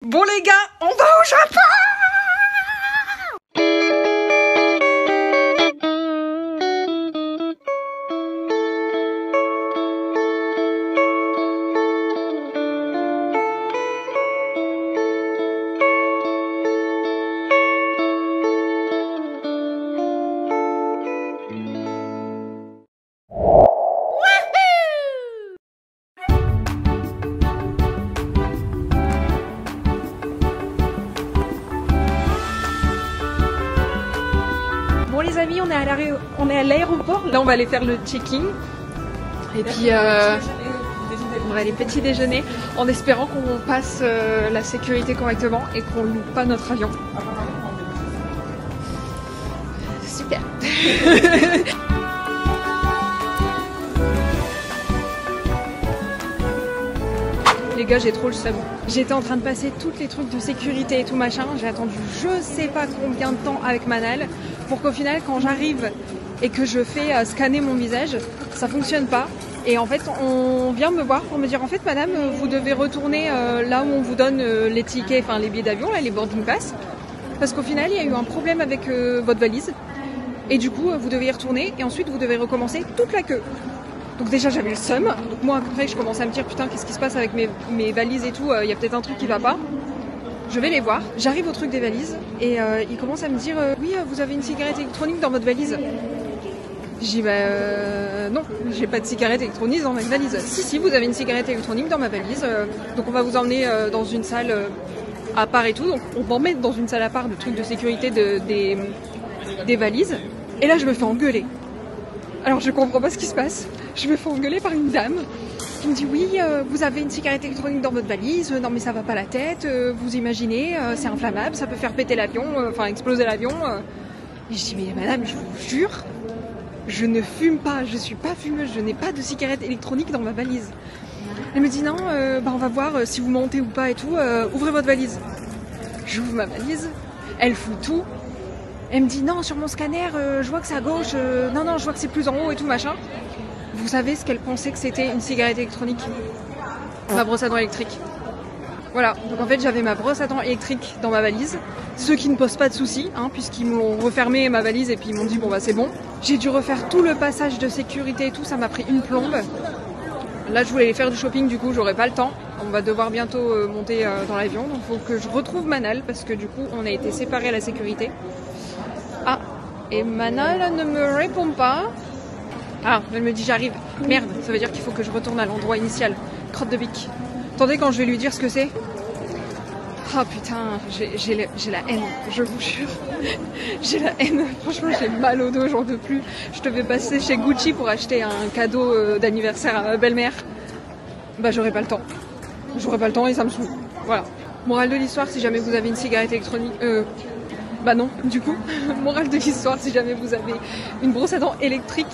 Bon les gars, on va au Japon! Bon les amis, on est à l'aéroport. Là on va aller faire le check-in. Et puis on va aller petit déjeuner en espérant qu'on passe la sécurité correctement et qu'on ne loupe pas notre avion. Super. Les gars, j'ai trop le seum. J'étais en train de passer tous les trucs de sécurité et tout machin. J'ai attendu je sais pas combien de temps avec Manal pour qu'au final, quand j'arrive et que je fais scanner mon visage, ça fonctionne pas. Et en fait, on vient me voir pour me dire en fait, madame, vous devez retourner là où on vous donne les tickets, enfin les billets d'avion, là, les boarding pass. Parce qu'au final, il y a eu un problème avec votre valise. Et du coup, vous devez y retourner et ensuite, vous devez recommencer toute la queue. Donc déjà j'avais le seum, donc moi après je commençais à me dire putain qu'est-ce qui se passe avec mes valises et tout, il y a peut-être un truc qui va pas. Je vais les voir, j'arrive au truc des valises et ils commencent à me dire oui vous avez une cigarette électronique dans votre valise. Je dis non, j'ai pas de cigarette électronique dans ma valise. Si vous avez une cigarette électronique dans ma valise, donc on va vous emmener dans une salle à part et tout, donc on va mettre dans une salle à part de trucs de sécurité des valises. Et là je me fais engueuler. Alors je comprends pas ce qui se passe. Je me fais engueuler par une dame qui me dit oui, vous avez une cigarette électronique dans votre valise, non mais ça va pas la tête, vous imaginez, c'est inflammable, ça peut faire péter l'avion, enfin exploser l'avion. Et je dis mais madame, je vous jure, je ne fume pas, je suis pas fumeuse, je n'ai pas de cigarette électronique dans ma valise. Elle me dit non, on va voir si vous montez ou pas et tout, ouvrez votre valise. J'ouvre ma valise, elle fout tout. Elle me dit non, sur mon scanner, je vois que c'est à gauche, non, je vois que c'est plus en haut et tout machin. Vous savez ce qu'elle pensait que c'était une cigarette électronique? Ma brosse à dents électrique. Voilà, donc en fait j'avais ma brosse à dents électrique dans ma valise, ce qui ne pose pas de soucis, hein, puisqu'ils m'ont refermé ma valise et puis ils m'ont dit bon bah c'est bon. J'ai dû refaire tout le passage de sécurité et tout, ça m'a pris une plombe. Là je voulais aller faire du shopping, du coup j'aurai pas le temps. On va devoir bientôt monter dans l'avion, donc il faut que je retrouve Manal parce que du coup on a été séparés à la sécurité. Ah, et Manal ne me répond pas. Ah, elle me dit j'arrive. Merde, ça veut dire qu'il faut que je retourne à l'endroit initial. Crotte de bique. Attendez quand je vais lui dire ce que c'est. Ah putain, j'ai la haine, je vous jure. J'ai la haine, franchement j'ai mal au dos, j'en peux plus. Je devais passer chez Gucci pour acheter un cadeau d'anniversaire à ma belle-mère. Bah j'aurai pas le temps. J'aurai pas le temps et ça me saoule. Voilà. Morale de l'histoire, si jamais vous avez une cigarette électronique... Bah non, du coup, morale de l'histoire, si jamais vous avez une brosse à dents électrique,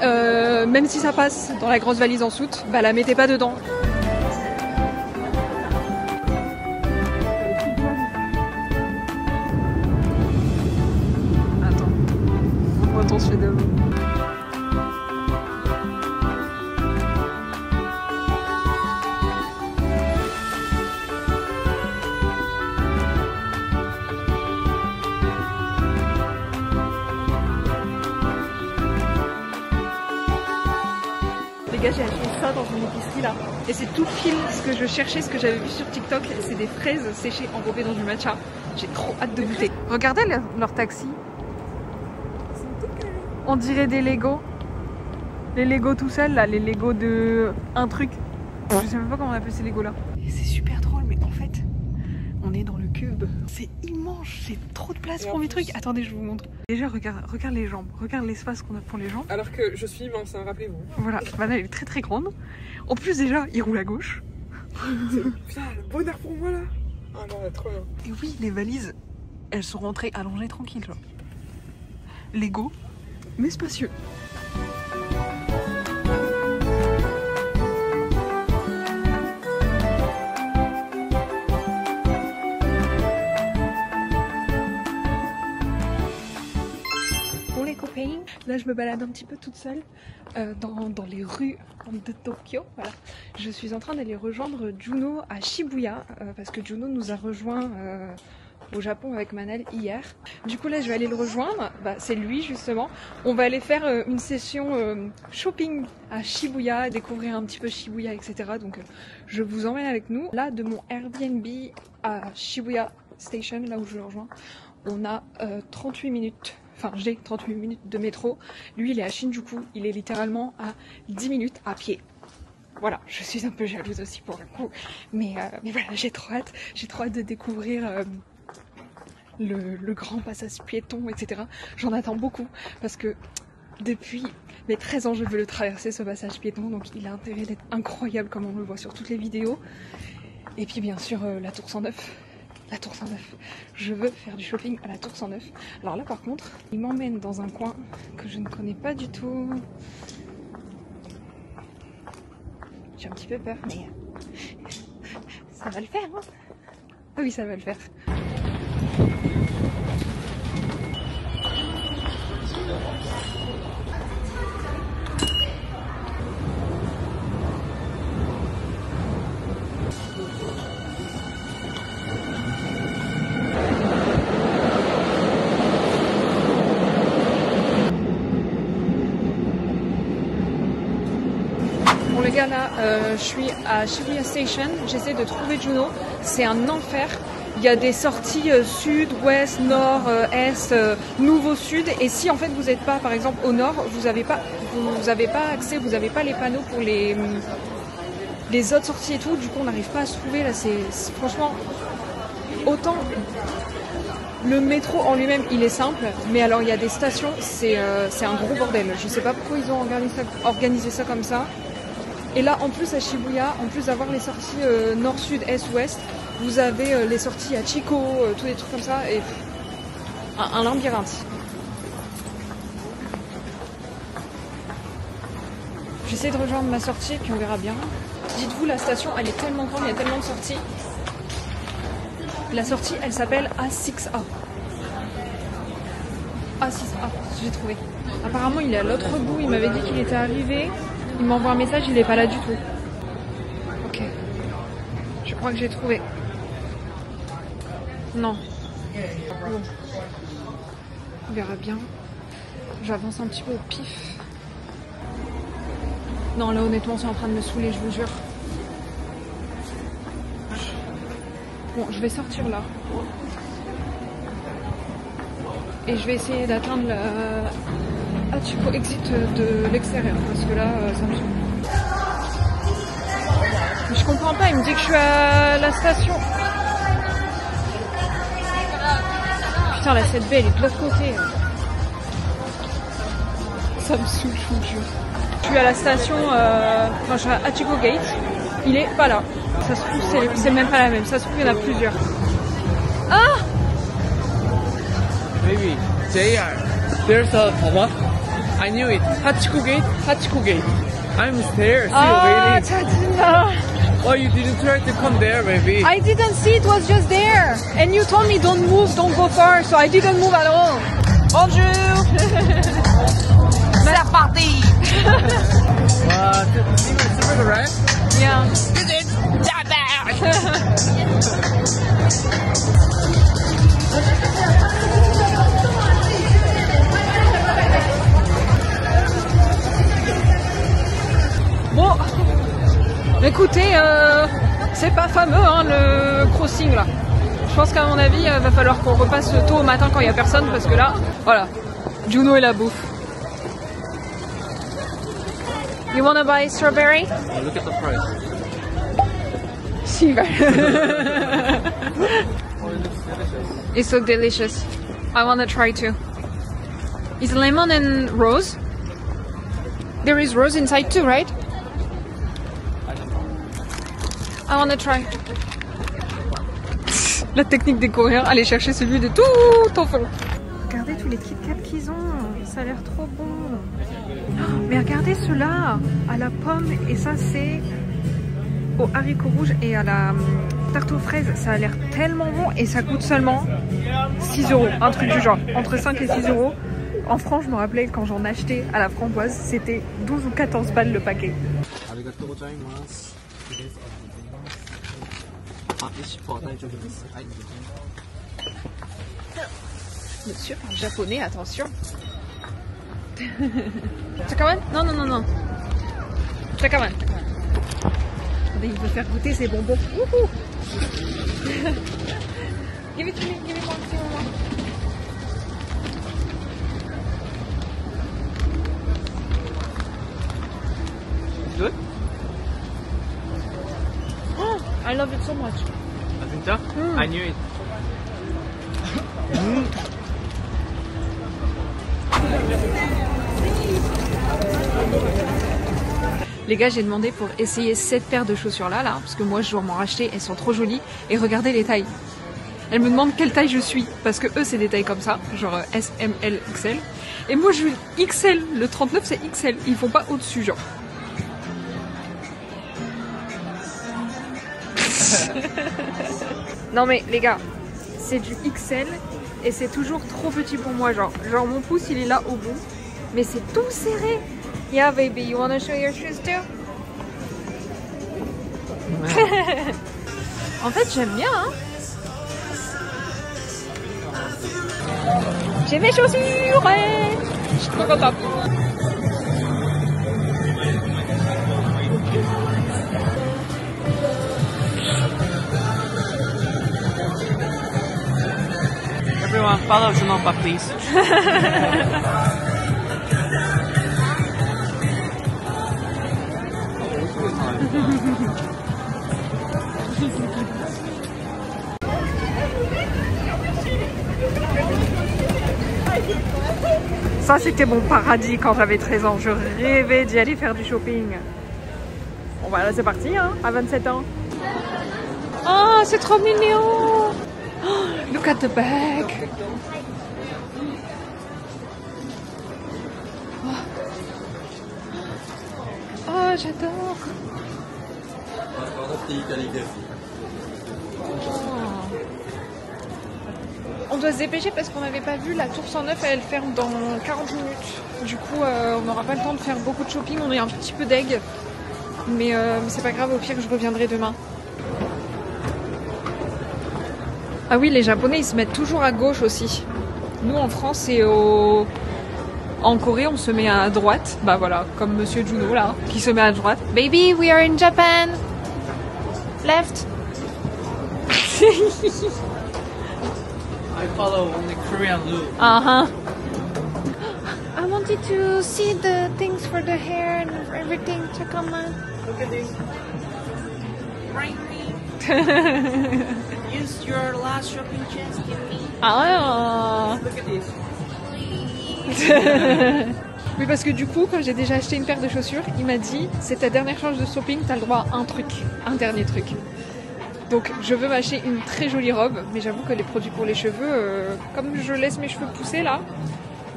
même si ça passe dans la grosse valise en soute, bah la mettez pas dedans. Attends, je fais de... Les gars, j'ai acheté ça dans une épicerie là. Et c'est tout pile ce que je cherchais, ce que j'avais vu sur TikTok. C'est des fraises séchées enrobées dans du matcha. J'ai trop hâte de goûter. Regardez leur taxi. On dirait des Lego. Les Lego tout seuls là, les Lego de un truc. Je sais même pas comment on appelle ces Lego là. C'est super drôle, mais en fait, on est dans le cube. C'est immense, j'ai trop de place pour mes trucs. Attendez, je vous montre. Déjà, regarde les jambes. Regarde l'espace qu'on a pour les jambes. Alors que je suis immense, hein, rappelez-vous. Voilà, Vanna elle est très très grande. En plus déjà, il roule à gauche. Putain, le bonheur pour moi là. Ah non, trop bien. Et oui, les valises, elles sont rentrées allongées tranquilles. Genre. Lego, mais spacieux. Là, je me balade un petit peu toute seule dans les rues de Tokyo. Voilà. Je suis en train d'aller rejoindre Juno à Shibuya parce que Juno nous a rejoint au Japon avec Manal hier. Du coup là je vais aller le rejoindre, c'est lui justement. On va aller faire une session shopping à Shibuya, découvrir un petit peu Shibuya, etc. Donc je vous emmène avec nous. Là de mon Airbnb à Shibuya Station, là où je le rejoins, on a 38 minutes. Enfin, j'ai 38 minutes de métro. Lui, il est à Shinjuku. Il est littéralement à 10 minutes à pied. Voilà, je suis un peu jalouse aussi pour le coup. Mais voilà, j'ai trop hâte. J'ai trop hâte de découvrir le grand passage piéton, etc. J'en attends beaucoup. Parce que depuis mes 13 ans, je veux le traverser, ce passage piéton. Donc, il a intérêt d'être incroyable comme on le voit sur toutes les vidéos. Et puis, bien sûr, la Tour 109. La Tour 109. Je veux faire du shopping à la Tour 109. Alors là par contre, il m'emmène dans un coin que je ne connais pas du tout. J'ai un petit peu peur, mais ça va le faire, hein. Oui, ça va le faire. Les gars, là, je suis à Shibuya Station, j'essaie de trouver Juno, c'est un enfer. Il y a des sorties sud, ouest, nord, est, nouveau sud, et si en fait vous n'êtes pas par exemple au nord, vous n'avez pas accès, vous n'avez pas les panneaux pour les autres sorties et tout, du coup on n'arrive pas à se trouver. Là c'est franchement, autant le métro en lui-même il est simple, mais alors il y a des stations, c'est un gros bordel. Je sais pas pourquoi ils ont organisé ça comme ça. Et là, en plus à Shibuya, en plus d'avoir les sorties nord, sud, est, ouest, vous avez les sorties à Chico, tous des trucs comme ça, et un labyrinthe. J'essaie de rejoindre ma sortie, puis on verra bien. Dites-vous, la station, elle est tellement grande, il y a tellement de sorties. La sortie, elle s'appelle A6A. A6A, j'ai trouvé. Apparemment, il est à l'autre bout, il m'avait dit qu'il était arrivé. Il m'envoie un message, il est pas là du tout. Ok. Je crois que j'ai trouvé. Non. Bon. On verra bien. J'avance un petit peu au pif. Non, là honnêtement, c'est en train de me saouler, je vous jure. Bon, je vais sortir là. Et je vais essayer d'atteindre la Hachiko exit de l'extérieur, parce que là, ça me saoule. Je comprends pas, il me dit que je suis à la station. Putain, la 7B, elle est de l'autre côté. Ça me saoule, je vous jure. Je suis à la station, je suis à Hachiko Gate. Il est pas là. Ça se trouve, c'est même pas la même. Ça se trouve, il y en a plusieurs. Ah! Maybe. JR. There's a what? I knew it. Hachiko Gate. Hachiko Gate. I'm there still waiting. 짜증나. Oh, you didn't try to come there, maybe. I didn't see it was just there. And you told me don't move, don't go far. So I didn't move at all. Bonjour. C'est la partie. It's for the rest? Yeah. Bon, écoutez, c'est pas fameux hein, le crossing là. Je pense qu'à mon avis, va falloir qu'on repasse tôt au matin quand il y a personne parce que là, voilà, Juno et la bouffe. You wanna buy strawberry? Oh, look at the price. See, it's so delicious. I wanna try too. It's lemon and rose. There is rose inside too, right? I wanna try. La technique des Coréens, aller chercher celui de tout au fond. Regardez tous les Kit Kat qu'ils ont, ça a l'air trop bon. Oh, mais regardez ceux-là, à la pomme, et ça c'est aux haricots rouges et à la tarte aux fraises. Ça a l'air tellement bon et ça coûte seulement 6 €, un truc du genre, entre 5 et 6 €. En France, je me rappelais quand j'en achetais à la framboise, c'était 12 ou 14 balles le paquet. Monsieur parle japonais, attention. Chakaman? Non, non, non, non. Chakaman. Il veut faire goûter ses bonbons. Wouhou. Give it to me, give it one, give it one. Good? Oh, I love it so much. 아 진짜? I knew it. Les gars, j'ai demandé pour essayer cette paire de chaussures là, parce que moi je dois m'en racheter, elles sont trop jolies. Et regardez les tailles. Elles me demandent quelle taille je suis, parce que eux c'est des tailles comme ça, genre S, M, L, XL. Et moi je suis XL, le 39 c'est XL, ils font pas au-dessus genre. Non mais les gars, c'est du XL et c'est toujours trop petit pour moi, genre mon pouce il est là au bout, mais c'est tout serré. Yeah baby, you wanna show your shoes too? En fait j'aime bien hein. J'ai mes chaussures, ouais. Je suis trop contente. Everyone, follow Zanopa, please. Ça c'était mon paradis quand j'avais 13 ans, je rêvais d'y aller faire du shopping. Bon bah là c'est parti hein, à 27 ans. Oh c'est trop mignon. Oh, look at the bag. Oh j'adore. On doit se dépêcher parce qu'on n'avait pas vu la tour 109, elle ferme dans 40 minutes. Du coup, on n'aura pas le temps de faire beaucoup de shopping, on est un petit peu deg. Mais c'est pas grave, au pire, je reviendrai demain. Ah oui, les Japonais, ils se mettent toujours à gauche aussi. Nous, en France et en Corée, on se met à droite. Bah voilà, comme Monsieur Juno, là, qui se met à droite. Baby, we are in Japan. Left. I follow only Korean look. Uh-huh. I wanted to see the things for the hair and everything. Check on that. Look at this. Right me. Use your last shopping chance, give me. Ah. Look at this. Oui, parce que du coup, quand j'ai déjà acheté une paire de chaussures, il m'a dit c'est ta dernière chance de shopping, t'as le droit à un truc, un dernier truc. Donc je veux m'acheter une très jolie robe, mais j'avoue que les produits pour les cheveux, comme je laisse mes cheveux pousser là,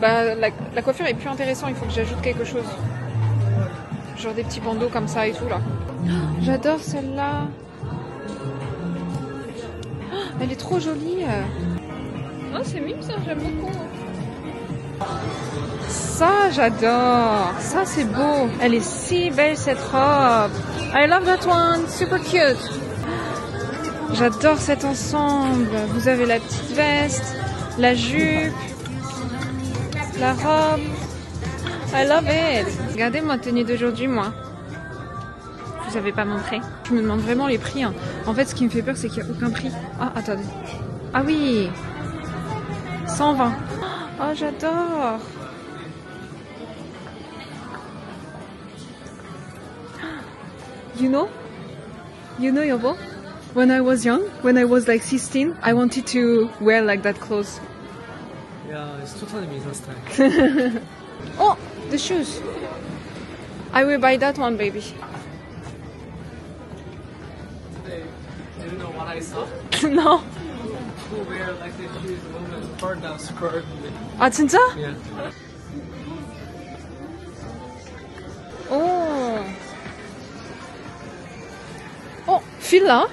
bah la coiffure est plus intéressante, il faut que j'ajoute quelque chose. Genre des petits bandeaux comme ça et tout là. J'adore celle-là. Elle est trop jolie. Oh, c'est mignon ça, j'aime beaucoup. Ça, j'adore. Ça, c'est beau. Elle est si belle cette robe. I love that one. Super cute. J'adore cet ensemble. Vous avez la petite veste, la jupe, la robe. I love it. Regardez ma tenue d'aujourd'hui, moi. Je vous avais pas montré. Je me demande vraiment les prix. Hein. En fait, ce qui me fait peur, c'est qu'il n'y a aucun prix. Ah, attendez. Ah oui. 120. Oh, j'adore. You know, Yobo? When I was young, when I was like 16, I wanted to wear like that clothes. Yeah, it's totally Misa style. Oh, the shoes. I will buy that one, baby. Hey, do you know what I saw? No. Who wear like the shoes, woman, part down skirt. Ah, 진짜? Yeah. Oh. Oh, Fila?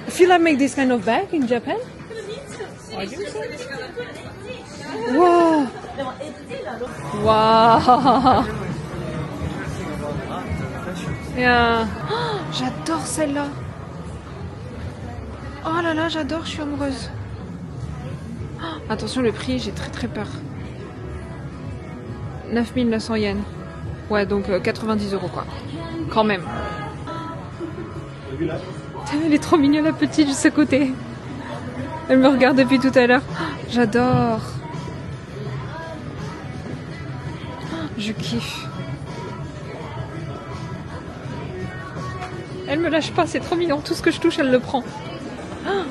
Fila make this kind of bag in Japan? I think so. Wow. Wow. Yeah. Oh, j'adore celle-là. Oh là là, j'adore, je suis amoureuse. Oh, attention, le prix, j'ai très peur. 9900 yens. Ouais, donc 90 € quoi. Quand même. Elle est trop mignonne la petite juste à côté. Elle me regarde depuis tout à l'heure. Oh, j'adore. Oh, je kiffe. Elle me lâche pas, c'est trop mignon. Tout ce que je touche, elle le prend. Oh,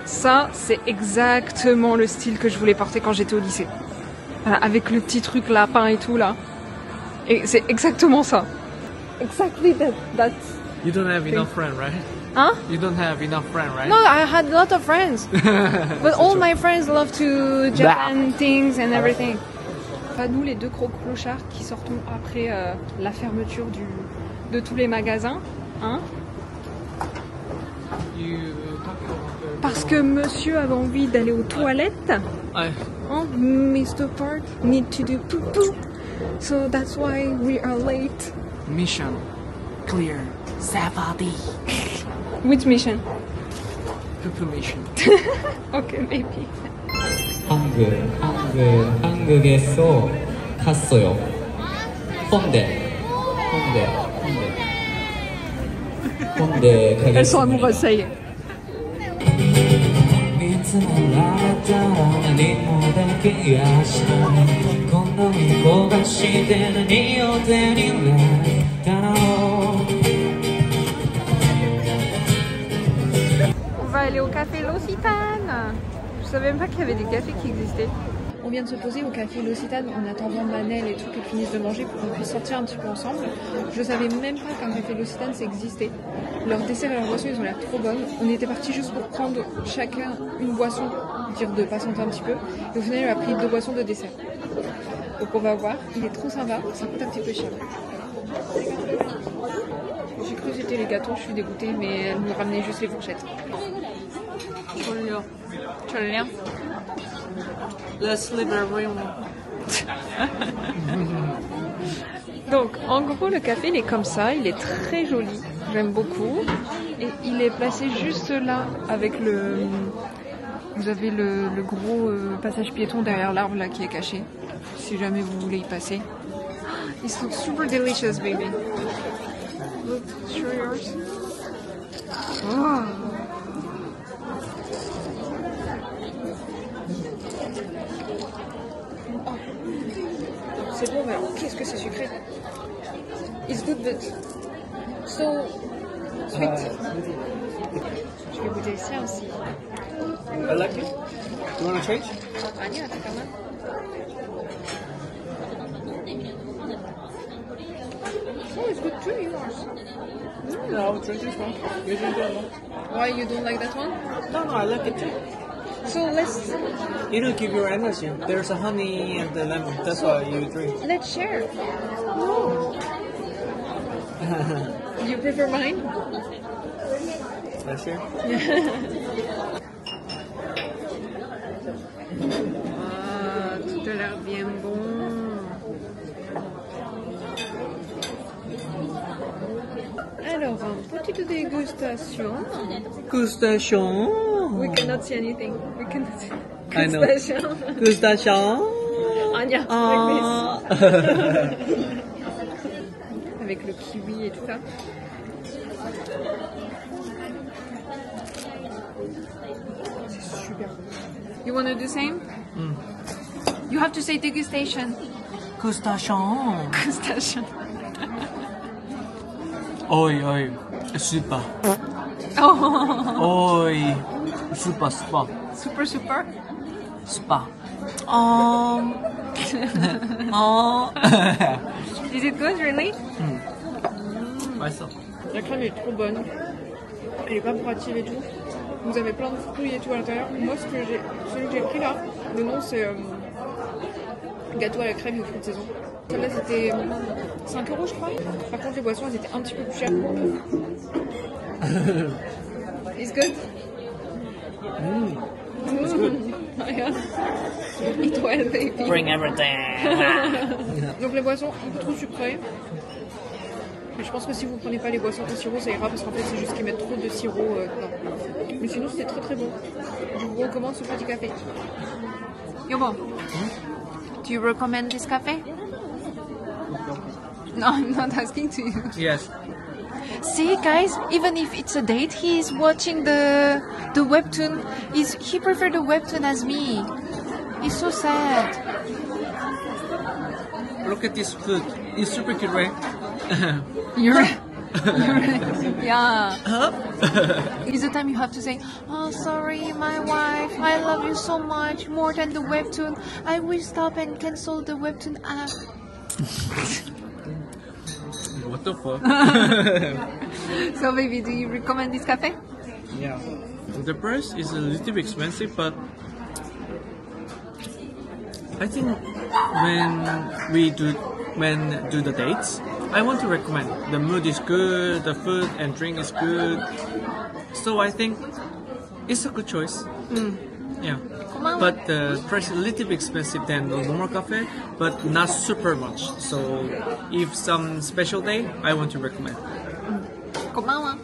ça, c'est exactement le style que je voulais porter quand j'étais au lycée. Voilà, avec le petit truc lapin et tout là. Et c'est exactement ça. Exactly that. You don't have enough friends, right? Hein? You don't have enough friends, right? No, I had a lot of friends. But all my friends love to Japan things and everything. Pas nous les deux gros clochards qui sortons après la fermeture de tous les magasins. Hein? Parce que monsieur avait envie d'aller aux toilettes. Ouais. Oh, Mr. Park need to do poo-poo. So that's why we are late. Mission clear. Safari. Which mission? Poo mission. Okay, maybe. 한국에서 갔어요. 홍대 Elles sont amoureuses, ça y est. On va aller au café L'Occitane. Je savais même pas qu'il y avait des cafés qui existaient. On vient de se poser au café L'Occitane en attendant Manel et tout qu'elle finisse de manger pour qu'on puisse sortir un petit peu ensemble. Je savais même pas qu'un café L'Occitane ça existait. Leurs desserts et leurs boissons ils ont l'air trop bonnes. On était partis juste pour prendre chacun une boisson, dire de patienter un petit peu. Et au final on a pris 2 boissons de dessert. Donc on va voir, il est trop sympa, ça coûte un petit peu cher. J'ai cru que c'était les gâteaux, je suis dégoûtée, mais elle me ramenait juste les fourchettes. Tu as le lien? Let's live everyone. Donc en gros le café il est comme ça, il est très joli, j'aime beaucoup. Et il est placé juste là avec le... Vous avez le gros passage piéton derrière l'arbre là qui est caché. Si jamais vous voulez y passer. It's super delicious baby. Look, show yours. Oh. C'est bon, mais alors qu'est-ce que c'est sucré? It's good, but so sweet. Je vais goûter ça aussi. I like it. You wanna change? Anya, t'as quand même. Oh, it's good too, yours. No, I'll drink this one. You drink that one. Why you don't like that one? No, I like it too. So let's It'll give you energy. There's a honey and the lemon. That's why you drink. share. No. You prefer mine? Let's share. Ah, tout a l'air bien bon. Alors, petite dégustation. Gustation. We cannot see anything. We cannot see. I know. Dégustation. Gustation. Anya, Ah. like this. Avec le kiwi et tout ça. C'est super. You wanna do same? You have to say degustation. Gustation. Degustation. Oi, oi. Super. Oh, Oi. Super, super. super, super. Super. Oh. Is it good, really? 맛있어. La crème est trop bonne. Elle est pas bourrative et tout. Vous avez plein de fruits et tout à l'intérieur. Moi, celui que j'ai pris là, le nom c'est gâteau à la crème et aux fruits de saison. Celle-là c'était 5 € je crois. Par contre les boissons elles étaient un petit peu plus chères. It's good? It's good. It was baby. Bring everything. Donc les boissons un peu trop sucrées. Mais je pense que si vous prenez pas les boissons au sirop, ça ira parce qu'en fait c'est juste qu'ils mettent trop de sirop dedans. Mais sinon c'était très très bon. Je vous recommande ce petit café. Yobo, do you recommend this cafe? No, I'm not asking to you. Yes. See, guys, even if it's a date, he's watching the webtoon. He preferred the webtoon as me. He's so sad. Look at this food. It's super cute, right? You're yeah. It's the time you have to say, "Oh, sorry, my wife. I love you so much, more than the webtoon. I will stop and cancel the webtoon app." What the fuck? So, baby, do you recommend this cafe? Yeah. The price is a little bit expensive, but I think when do the dates, I want to recommend. The mood is good, the food and drink is good, so I think it's a good choice. Yeah. But the price is a little bit expensive than the normal cafe, but not super much. So if some special day, I want to recommend. 고마워.